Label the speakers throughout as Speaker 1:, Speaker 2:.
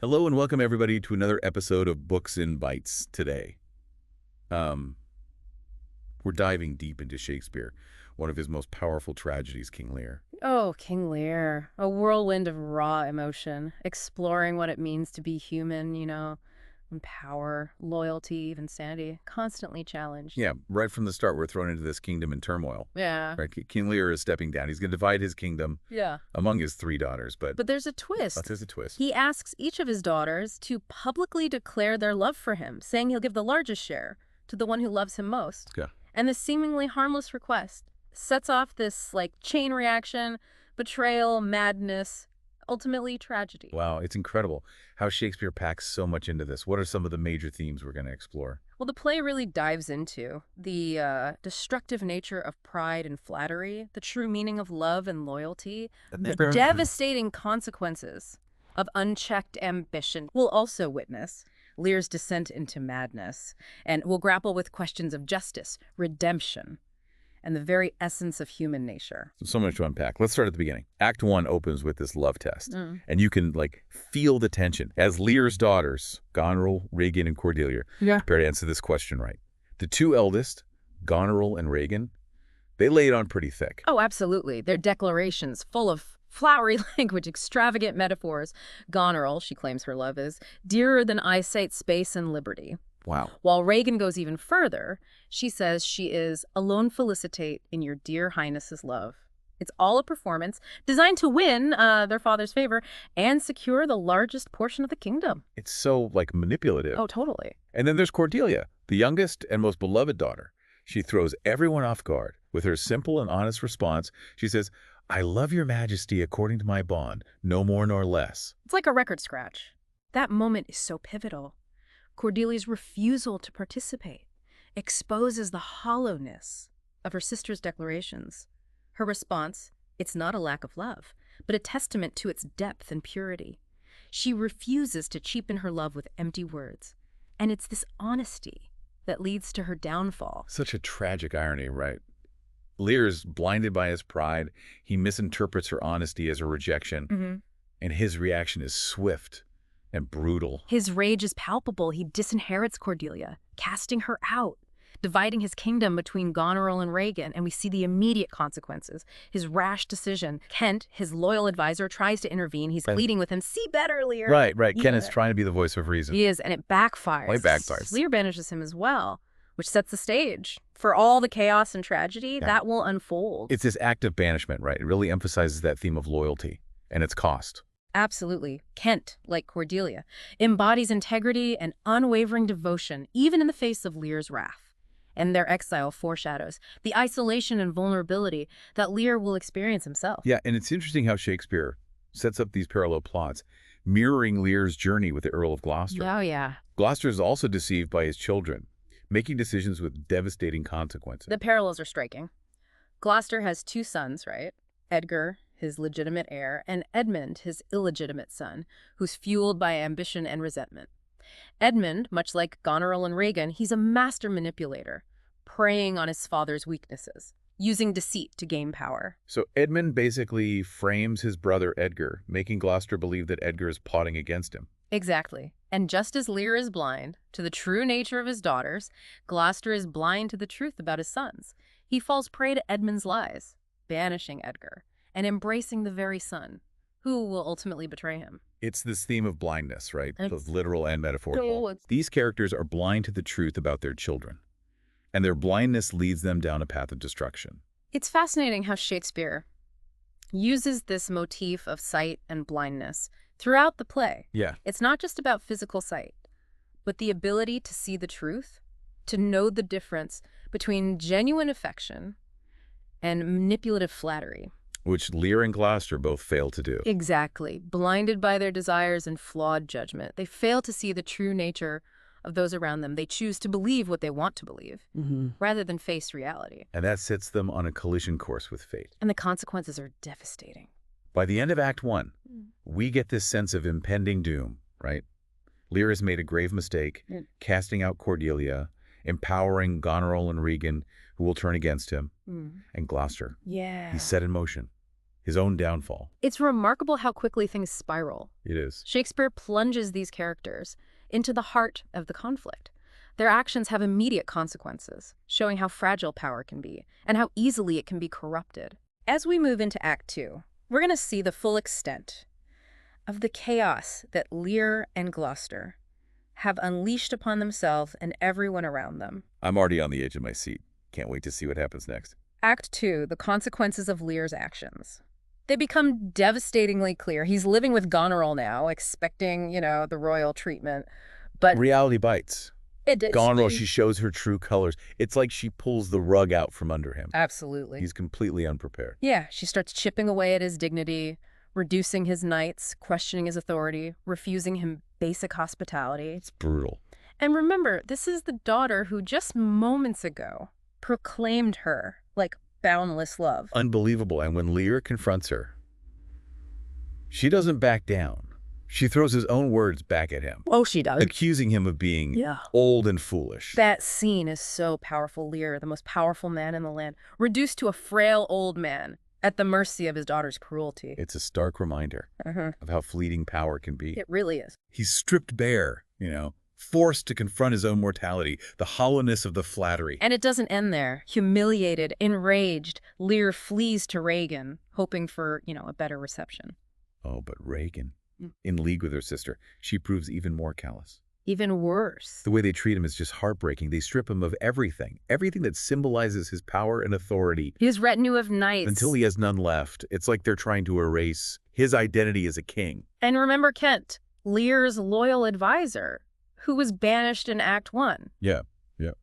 Speaker 1: Hello and welcome everybody to another episode of Books in Bytes today. We're diving deep into Shakespeare, one of his most powerful tragedies, King Lear.
Speaker 2: Oh, King Lear, a whirlwind of raw emotion, exploring what it means to be human, and power, loyalty, even sanity, constantly challenged.
Speaker 1: Yeah, right from the start, we're thrown into this kingdom in turmoil.
Speaker 2: Yeah.
Speaker 1: Right? King Lear is stepping down. He's going to divide his kingdom
Speaker 2: Yeah.
Speaker 1: among his three daughters, but
Speaker 2: But there's a twist.
Speaker 1: there's a twist.
Speaker 2: He asks each of his daughters to publicly declare their love for him, saying he'll give the largest share to the one who loves him most.
Speaker 1: Yeah.
Speaker 2: And this seemingly harmless request sets off this, chain reaction, betrayal, madness, ultimately tragedy.
Speaker 1: Wow, it's incredible how Shakespeare packs so much into this. What are some of the major themes we're going to explore?
Speaker 2: Well, the play really dives into the destructive nature of pride and flattery, the true meaning of love and loyalty, the devastating consequences of unchecked ambition. We'll also witness Lear's descent into madness, and we'll grapple with questions of justice, redemption, and the very essence of human nature.
Speaker 1: So much to unpack. Let's start at the beginning. Act 1 opens with this love test. And you can, feel the tension. As Lear's daughters, Goneril, Regan, and Cordelia, prepare to answer this question right. The two eldest, Goneril and Regan, they lay it on pretty thick.
Speaker 2: Oh, absolutely. Their declarations full of flowery language, extravagant metaphors. Goneril, she claims her love is dearer than eyesight, space, and liberty.
Speaker 1: Wow.
Speaker 2: While Regan goes even further, she says she is alone felicitate in your dear highness's love. It's all a performance designed to win their father's favor and secure the largest portion of the kingdom.
Speaker 1: It's so, manipulative.
Speaker 2: Oh, totally.
Speaker 1: And then there's Cordelia, the youngest and most beloved daughter. She throws everyone off guard. With her simple and honest response, she says, I love your majesty according to my bond, no more nor less.
Speaker 2: It's like a record scratch. That moment is so pivotal. Cordelia's refusal to participate exposes the hollowness of her sister's declarations. Her response, it's not a lack of love, but a testament to its depth and purity. She refuses to cheapen her love with empty words. And it's this honesty that leads to her downfall.
Speaker 1: Such a tragic irony, right? Lear is blinded by his pride. He misinterprets her honesty as a rejection. And his reaction is swift and brutal.
Speaker 2: His rage is palpable. He disinherits Cordelia, casting her out, dividing his kingdom between Goneril and Regan, and we see the immediate consequences. His rash decision. Kent, his loyal advisor, tries to intervene. He's pleading with him, see better, Lear.
Speaker 1: Right.
Speaker 2: Yeah.
Speaker 1: Ken is trying to be the voice of reason.
Speaker 2: He is, and it backfires.
Speaker 1: It backfires.
Speaker 2: Lear banishes him as well, which sets the stage for all the chaos and tragedy that will unfold.
Speaker 1: It's this act of banishment, right? It really emphasizes that theme of loyalty and its cost.
Speaker 2: Absolutely. Kent, like Cordelia, embodies integrity and unwavering devotion, even in the face of Lear's wrath. And their exile foreshadows the isolation and vulnerability that Lear will experience himself.
Speaker 1: Yeah, and it's interesting how Shakespeare sets up these parallel plots, mirroring Lear's journey with the Earl of Gloucester.
Speaker 2: Oh, yeah.
Speaker 1: Gloucester is also deceived by his children, making decisions with devastating consequences.
Speaker 2: The parallels are striking. Gloucester has two sons, right? Edgar, his legitimate heir, and Edmund, his illegitimate son, who's fueled by ambition and resentment. Edmund, much like Goneril and Regan, he's a master manipulator, preying on his father's weaknesses, using deceit to gain power.
Speaker 1: So Edmund basically frames his brother Edgar, making Gloucester believe that Edgar is plotting against him.
Speaker 2: Exactly. And just as Lear is blind to the true nature of his daughters, Gloucester is blind to the truth about his sons. He falls prey to Edmund's lies, banishing Edgar, and embracing the very son, who will ultimately betray him.
Speaker 1: It's this theme of blindness, right? Both literal and
Speaker 2: No,
Speaker 1: metaphorical.
Speaker 2: it's-
Speaker 1: These characters are blind to the truth about their children, and their blindness leads them down a path of destruction.
Speaker 2: It's fascinating how Shakespeare uses this motif of sight and blindness throughout the play.
Speaker 1: Yeah.
Speaker 2: It's not just about physical sight, but the ability to see the truth, to know the difference between genuine affection and manipulative flattery.
Speaker 1: Which Lear and Gloucester both fail to do.
Speaker 2: Exactly. Blinded by their desires and flawed judgment. They fail to see the true nature of those around them. They choose to believe what they want to believe, rather than face reality.
Speaker 1: And that sets them on a collision course with fate.
Speaker 2: And the consequences are devastating.
Speaker 1: By the end of Act 1, we get this sense of impending doom, right? Lear has made a grave mistake, casting out Cordelia, empowering Goneril and Regan, who will turn against him, and Gloucester.
Speaker 2: Yeah.
Speaker 1: He's set in motion. his own downfall.
Speaker 2: It's remarkable how quickly things spiral.
Speaker 1: It is.
Speaker 2: Shakespeare plunges these characters into the heart of the conflict. Their actions have immediate consequences, showing how fragile power can be and how easily it can be corrupted. As we move into Act 2, we're going to see the full extent of the chaos that Lear and Gloucester have unleashed upon themselves and everyone around them.
Speaker 1: I'm already on the edge of my seat. Can't wait to see what happens next.
Speaker 2: Act 2, the consequences of Lear's actions. They become devastatingly clear. He's living with Goneril now, expecting, the royal treatment. But
Speaker 1: reality bites.
Speaker 2: It did.
Speaker 1: Goneril, she shows her true colors. It's like she pulls the rug out from under him.
Speaker 2: Absolutely.
Speaker 1: He's completely unprepared.
Speaker 2: Yeah, she starts chipping away at his dignity, reducing his knights, questioning his authority, refusing him basic hospitality.
Speaker 1: It's brutal.
Speaker 2: And remember, this is the daughter who just moments ago proclaimed her like boundless love.
Speaker 1: Unbelievable. And when Lear confronts her, she doesn't back down. She throws his own words back at him.
Speaker 2: Oh, she does.
Speaker 1: Accusing him of being old and foolish.
Speaker 2: That scene is so powerful. Lear, the most powerful man in the land, reduced to a frail old man at the mercy of his daughter's cruelty.
Speaker 1: It's a stark reminder of how fleeting power can be.
Speaker 2: It really is.
Speaker 1: He's stripped bare, forced to confront his own mortality, the hollowness of the flattery.
Speaker 2: And it doesn't end there. Humiliated, enraged, Lear flees to Regan, hoping for, a better reception.
Speaker 1: Oh, but Regan, in league with her sister, she proves even more callous.
Speaker 2: Even worse.
Speaker 1: The way they treat him is just heartbreaking. They strip him of everything that symbolizes his power and authority.
Speaker 2: His retinue of knights.
Speaker 1: Until he has none left. It's like they're trying to erase his identity as a king.
Speaker 2: And remember Kent, Lear's loyal advisor, who was banished in Act 1.
Speaker 1: Yeah.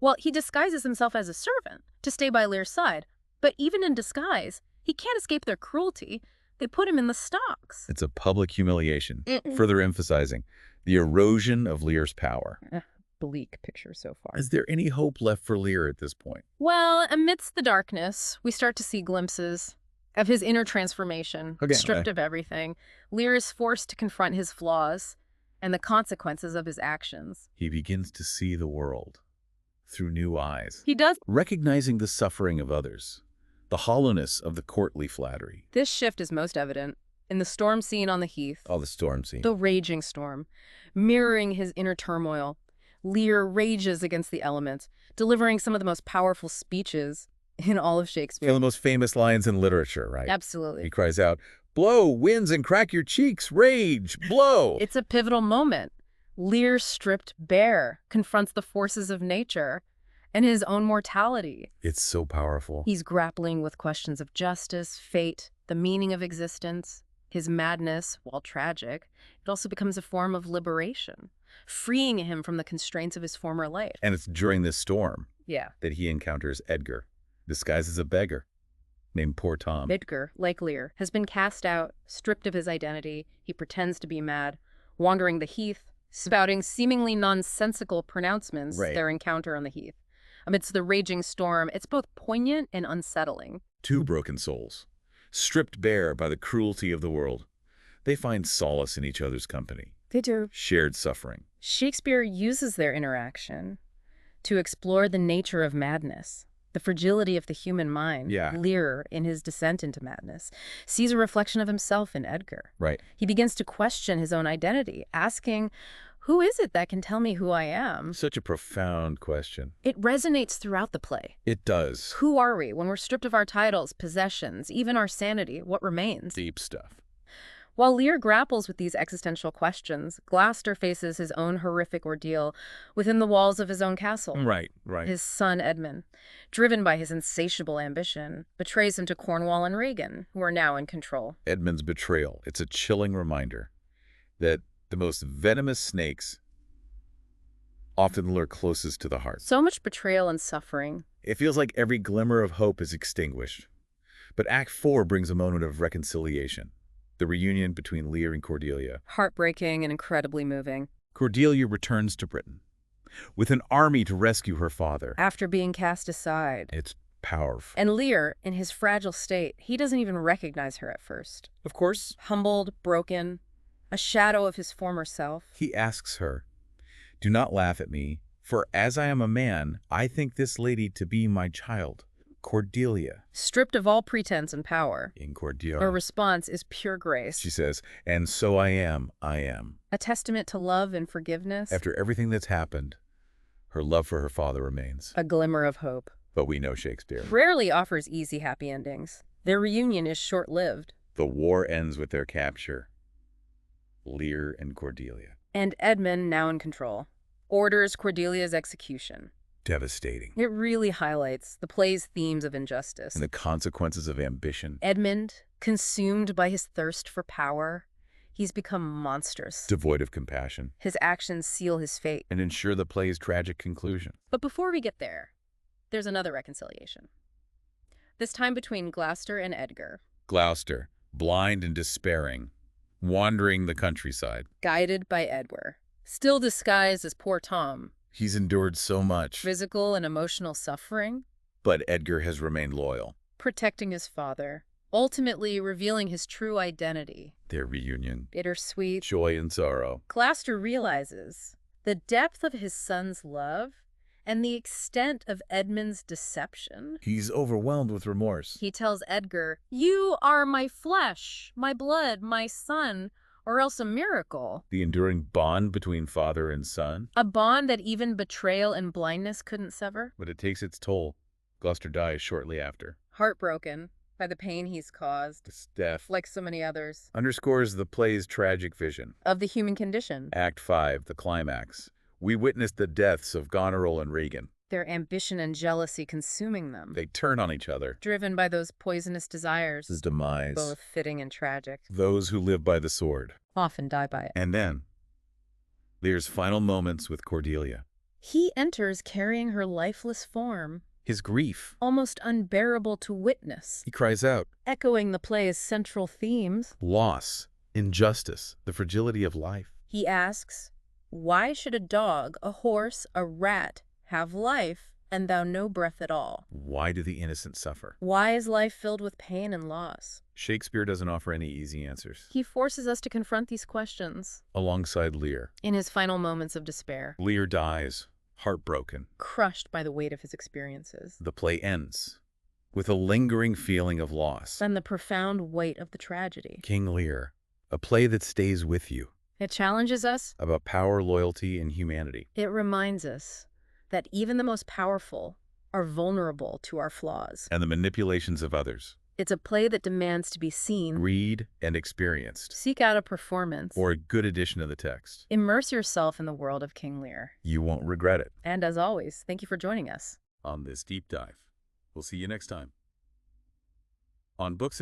Speaker 2: Well, he disguises himself as a servant to stay by Lear's side. But even in disguise, he can't escape their cruelty. They put him in the stocks.
Speaker 1: It's a public humiliation, further emphasizing the erosion of Lear's power.
Speaker 2: Bleak picture so far.
Speaker 1: Is there any hope left for Lear at this point?
Speaker 2: Well, amidst the darkness, we start to see glimpses of his inner transformation, stripped of everything. Lear is forced to confront his flaws and the consequences of his actions.
Speaker 1: He begins to see the world through new eyes.
Speaker 2: He does.
Speaker 1: Recognizing the suffering of others, the hollowness of the courtly flattery.
Speaker 2: This shift is most evident in the storm scene on the heath.
Speaker 1: Oh, the storm scene.
Speaker 2: The raging storm. Mirroring his inner turmoil, Lear rages against the elements, delivering some of the most powerful speeches in all of Shakespeare.
Speaker 1: The most famous lines in literature, right?
Speaker 2: Absolutely.
Speaker 1: He cries out, "Blow, winds, and crack your cheeks, rage, blow."
Speaker 2: It's a pivotal moment. Lear, stripped bare, confronts the forces of nature and his own mortality.
Speaker 1: It's so powerful.
Speaker 2: He's grappling with questions of justice, fate, the meaning of existence. His madness, while tragic, it also becomes a form of liberation, freeing him from the constraints of his former life.
Speaker 1: And it's during this storm
Speaker 2: that
Speaker 1: he encounters Edgar, disguised as a beggar, named Poor Tom.
Speaker 2: Edgar, like Lear, has been cast out, stripped of his identity. He pretends to be mad, wandering the heath, spouting seemingly nonsensical pronouncements, their encounter on the heath. Amidst the raging storm, it's both poignant and unsettling.
Speaker 1: Two broken souls, stripped bare by the cruelty of the world. They find solace in each other's company.
Speaker 2: They do.
Speaker 1: Shared suffering.
Speaker 2: Shakespeare uses their interaction to explore the nature of madness, the fragility of the human mind. Lear, in his descent into madness, sees a reflection of himself in Edgar. He begins to question his own identity, asking, who is it that can tell me who I am?
Speaker 1: Such a profound question.
Speaker 2: It resonates throughout the play.
Speaker 1: It does.
Speaker 2: Who are we? When we're stripped of our titles, possessions, even our sanity, what remains?
Speaker 1: Deep stuff.
Speaker 2: While Lear grapples with these existential questions, Gloucester faces his own horrific ordeal within the walls of his own castle.
Speaker 1: Right.
Speaker 2: His son, Edmund, driven by his insatiable ambition, betrays him to Cornwall and Regan, who are now in control.
Speaker 1: Edmund's betrayal. It's a chilling reminder that the most venomous snakes often lure closest to the heart.
Speaker 2: So much betrayal and suffering.
Speaker 1: It feels like every glimmer of hope is extinguished. But Act 4 brings a moment of reconciliation. The reunion between Lear and Cordelia.
Speaker 2: Heartbreaking and incredibly moving.
Speaker 1: Cordelia returns to Britain with an army to rescue her father.
Speaker 2: After being cast aside.
Speaker 1: It's powerful.
Speaker 2: And Lear, in his fragile state, he doesn't even recognize her at first.
Speaker 1: Of course.
Speaker 2: Humbled, broken, a shadow of his former self.
Speaker 1: He asks her, "Do not laugh at me, for as I am a man, I think this lady to be my child." Cordelia.
Speaker 2: Stripped of all pretense and power,
Speaker 1: In Cordelia.
Speaker 2: her response is pure grace.
Speaker 1: She says, and so I am.
Speaker 2: A testament to love and forgiveness.
Speaker 1: After everything that's happened, her love for her father remains.
Speaker 2: A glimmer of hope.
Speaker 1: But we know Shakespeare
Speaker 2: Rarely offers easy happy endings. Their reunion is short-lived.
Speaker 1: The war ends with their capture. Lear and Cordelia.
Speaker 2: And Edmund, now in control, orders Cordelia's execution.
Speaker 1: Devastating.
Speaker 2: It really highlights the play's themes of injustice.
Speaker 1: And the consequences of ambition.
Speaker 2: Edmund, consumed by his thirst for power, he's become monstrous.
Speaker 1: Devoid of compassion.
Speaker 2: His actions seal his fate.
Speaker 1: And ensure the play's tragic conclusion.
Speaker 2: But before we get there, there's another reconciliation. This time between Gloucester and Edgar.
Speaker 1: Gloucester, blind and despairing, wandering the countryside.
Speaker 2: Guided by Edgar. Still disguised as poor Tom.
Speaker 1: He's endured so much.
Speaker 2: Physical and emotional suffering.
Speaker 1: But Edgar has remained loyal.
Speaker 2: Protecting his father. Ultimately revealing his true identity.
Speaker 1: Their reunion.
Speaker 2: Bittersweet.
Speaker 1: Joy and sorrow.
Speaker 2: Gloucester realizes the depth of his son's love and the extent of Edmund's deception.
Speaker 1: He's overwhelmed with remorse.
Speaker 2: He tells Edgar, "You are my flesh, my blood, my son, or else a miracle."
Speaker 1: The enduring bond between father and son.
Speaker 2: A bond that even betrayal and blindness couldn't sever.
Speaker 1: But it takes its toll. Gloucester dies shortly after.
Speaker 2: Heartbroken by the pain he's caused,
Speaker 1: This death
Speaker 2: like so many others,
Speaker 1: underscores the play's tragic vision.
Speaker 2: of the human condition.
Speaker 1: Act 5, the climax. We witness the deaths of Goneril and Regan.
Speaker 2: Their ambition and jealousy consuming them.
Speaker 1: They turn on each other.
Speaker 2: Driven by those poisonous desires.
Speaker 1: His demise.
Speaker 2: Both fitting and tragic.
Speaker 1: Those who live by the sword.
Speaker 2: Often die by it.
Speaker 1: And then, Lear's final moments with Cordelia.
Speaker 2: He enters carrying her lifeless form.
Speaker 1: His grief.
Speaker 2: Almost unbearable to witness.
Speaker 1: He cries out.
Speaker 2: Echoing the play's central themes.
Speaker 1: Loss. Injustice. The fragility of life.
Speaker 2: He asks, "Why should a dog, a horse, a rat have life, and thou no breath at all?
Speaker 1: Why do the innocent suffer?"
Speaker 2: Why is life filled with pain and loss?
Speaker 1: Shakespeare doesn't offer any easy answers.
Speaker 2: He forces us to confront these questions.
Speaker 1: Alongside Lear.
Speaker 2: In his final moments of despair.
Speaker 1: Lear dies, heartbroken.
Speaker 2: Crushed by the weight of his experiences.
Speaker 1: The play ends with a lingering feeling of loss.
Speaker 2: And the profound weight of the tragedy.
Speaker 1: King Lear, a play that stays with you.
Speaker 2: It challenges us.
Speaker 1: About power, loyalty, and humanity.
Speaker 2: It reminds us that even the most powerful are vulnerable to our flaws.
Speaker 1: And the manipulations of others.
Speaker 2: It's a play that demands to be seen,
Speaker 1: read, and experienced.
Speaker 2: Seek out a performance.
Speaker 1: Or a good edition of the text.
Speaker 2: Immerse yourself in the world of King Lear.
Speaker 1: You won't regret it.
Speaker 2: And as always, thank you for joining us
Speaker 1: on this deep dive. We'll see you next time on Books and